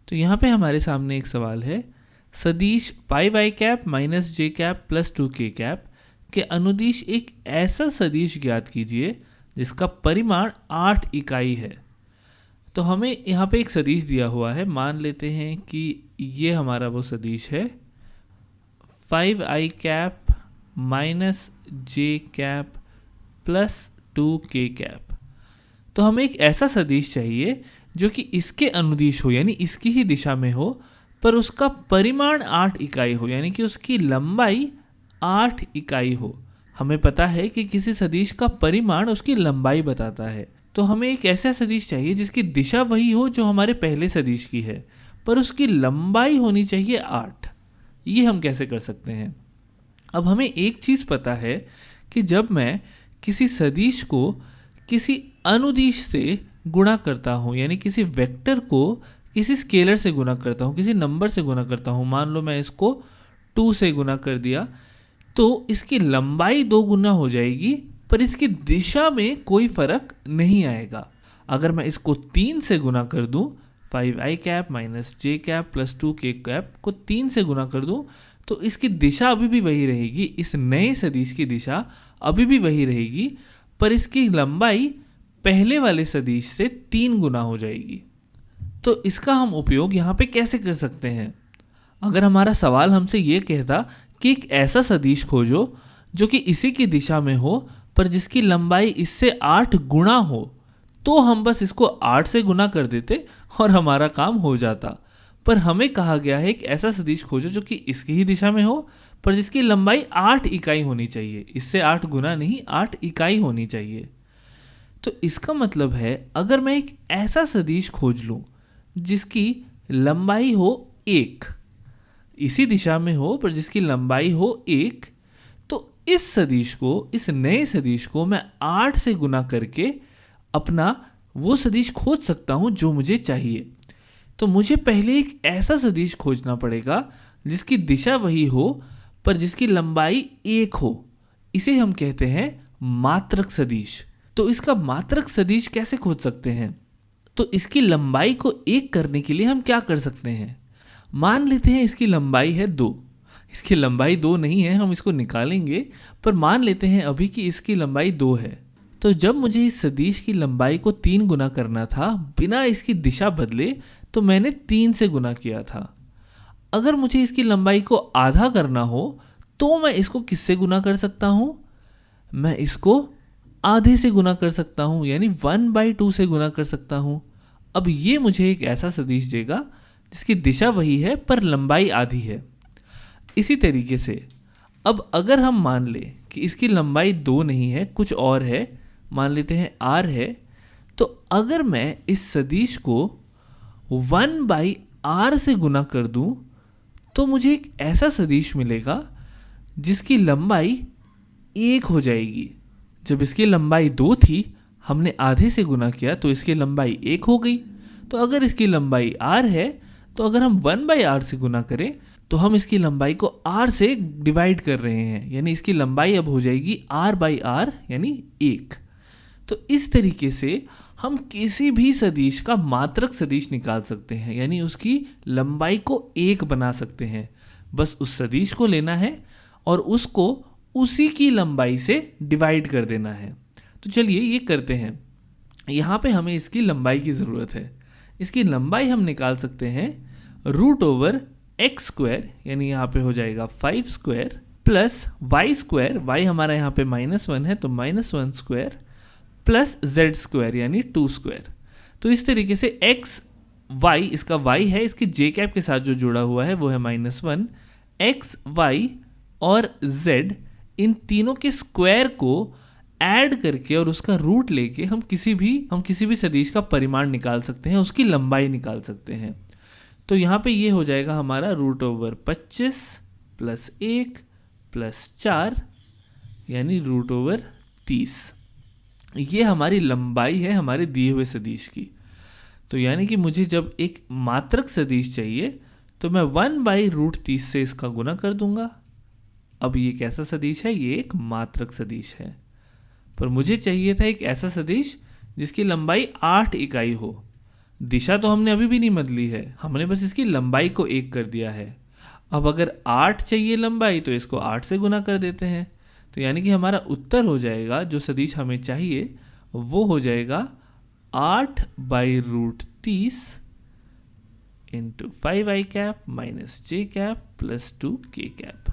तो यहाँ पे हमारे सामने एक सवाल है, सदिश 5i कैप माइनस जे कैप प्लस 2k कैप के अनुदिश एक ऐसा सदिश ज्ञात कीजिए जिसका परिमाण 8 इकाई है। तो हमें यहाँ पे एक सदिश दिया हुआ है, मान लेते हैं कि ये हमारा वो सदिश है 5i कैप माइनस जे कैप प्लस 2k कैप। तो हमें एक ऐसा सदिश चाहिए जो कि इसके अनुदिश हो, यानी इसकी ही दिशा में हो, पर उसका परिमाण 8 इकाई हो, यानी कि उसकी लंबाई 8 इकाई हो। हमें पता है कि किसी सदिश का परिमाण उसकी लंबाई बताता है, तो हमें एक ऐसा सदिश चाहिए जिसकी दिशा वही हो जो हमारे पहले सदिश की है, पर उसकी लंबाई होनी चाहिए 8। ये हम कैसे कर सकते हैं? अब हमें एक चीज़ पता है कि जब मैं किसी सदिश को किसी अनुदिश से गुणा करता हूँ, यानी किसी वेक्टर को किसी स्केलर से गुणा करता हूँ, किसी नंबर से गुणा करता हूँ, मान लो मैं इसको 2 से गुणा कर दिया, तो इसकी लंबाई 2 गुना हो जाएगी, पर इसकी दिशा में कोई फर्क नहीं आएगा। अगर मैं इसको 3 से गुणा कर दूं, 5i कैप माइनस जे कैप प्लस 2k कैप को 3 से गुणा कर दूं, तो इसकी दिशा अभी भी वही रहेगी, इस नए सदिश की दिशा अभी भी वही रहेगी, पर इसकी लंबाई पहले वाले सदिश से 3 गुना हो जाएगी। तो इसका हम उपयोग यहाँ पे कैसे कर सकते हैं? अगर हमारा सवाल हमसे ये कहता कि एक ऐसा सदिश खोजो जो कि इसी की दिशा में हो पर जिसकी लंबाई इससे 8 गुना हो, तो हम बस इसको 8 से गुना कर देते और हमारा काम हो जाता। पर हमें कहा गया है एक ऐसा सदिश खोजो जो कि इसकी ही दिशा में हो पर जिसकी लंबाई 8 इकाई होनी चाहिए, इससे 8 गुना नहीं 8 इकाई होनी चाहिए। तो इसका मतलब है अगर मैं एक ऐसा सदिश खोज लूं जिसकी लंबाई हो 1, इसी दिशा में हो पर जिसकी लंबाई हो 1, तो इस सदिश को, इस नए सदिश को मैं 8 से गुना करके अपना वो सदिश खोज सकता हूं जो मुझे चाहिए। तो मुझे पहले एक ऐसा सदिश खोजना पड़ेगा जिसकी दिशा वही हो पर जिसकी लंबाई 1 हो। इसे हम कहते हैं मात्रक सदिश। तो इसका मात्रक सदिश कैसे खोज सकते हैं? तो इसकी लंबाई को 1 करने के लिए हम क्या कर सकते हैं? मान लेते हैं इसकी लंबाई है 2। इसकी लंबाई 2 नहीं है, हम इसको निकालेंगे, पर मान लेते हैं अभी कि इसकी लंबाई 2 है। तो जब मुझे इस सदिश की लंबाई को 3 गुना करना था बिना इसकी दिशा बदले, तो मैंने 3 से गुना किया था। अगर मुझे इसकी लंबाई को आधा करना हो तो मैं इसको किससे गुना कर सकता हूं? मैं इसको आधे से गुना कर सकता हूं, यानी 1/2 से गुना कर सकता हूं। अब ये मुझे एक ऐसा सदिश देगा जिसकी दिशा वही है पर लंबाई आधी है। इसी तरीके से अब अगर हम मान लें कि इसकी लंबाई 2 नहीं है, कुछ और है, मान लेते हैं r है, तो अगर मैं इस सदिश को 1/r से गुना कर दूं तो मुझे एक ऐसा सदिश मिलेगा जिसकी लंबाई 1 हो जाएगी। जब इसकी लंबाई 2 थी, हमने आधे से गुना किया तो इसकी लंबाई 1 हो गई। तो अगर इसकी लंबाई r है, तो अगर हम 1/r से गुना करें तो हम इसकी लंबाई को r से डिवाइड कर रहे हैं, यानी इसकी लंबाई अब हो जाएगी r/r यानी 1। तो इस तरीके से हम किसी भी सदिश का मात्रक सदिश निकाल सकते हैं, यानी उसकी लंबाई को 1 बना सकते हैं। बस उस सदिश को लेना है और उसको उसी की लंबाई से डिवाइड कर देना है। तो चलिए ये करते हैं। यहाँ पे हमें इसकी लंबाई की ज़रूरत है। इसकी लंबाई हम निकाल सकते हैं √x², यानी यहाँ पे हो जाएगा 5² प्लस y², y हमारा यहाँ पे -1 है तो -1² प्लस z² यानी 2²। तो इस तरीके से x y, इसका y है, इसके j कैप के साथ जो जुड़ा हुआ है वो है -1, x y और z, इन तीनों के स्क्वायर को ऐड करके और उसका रूट लेके हम किसी भी सदिश का परिमाण निकाल सकते हैं, उसकी लंबाई निकाल सकते हैं। तो यहाँ पे ये हो जाएगा हमारा √25 प्लस 1 प्लस 4 यानी √30। ये हमारी लंबाई है हमारे दिए हुए सदिश की। तो यानी कि मुझे जब एक मात्रक सदिश चाहिए तो मैं 1/√30 से इसका गुना कर दूंगा। अब ये कैसा सदिश है? ये एक मात्रक सदिश है, पर मुझे चाहिए था एक ऐसा सदिश जिसकी लंबाई 8 इकाई हो। दिशा तो हमने अभी भी नहीं बदली है, हमने बस इसकी लंबाई को 1 कर दिया है। अब अगर 8 चाहिए लंबाई तो इसको 8 से गुना कर देते हैं। तो यानी कि हमारा उत्तर हो जाएगा, जो सदिश हमें चाहिए वो हो जाएगा 8/√30 into 5i cap minus j cap plus 2k cap.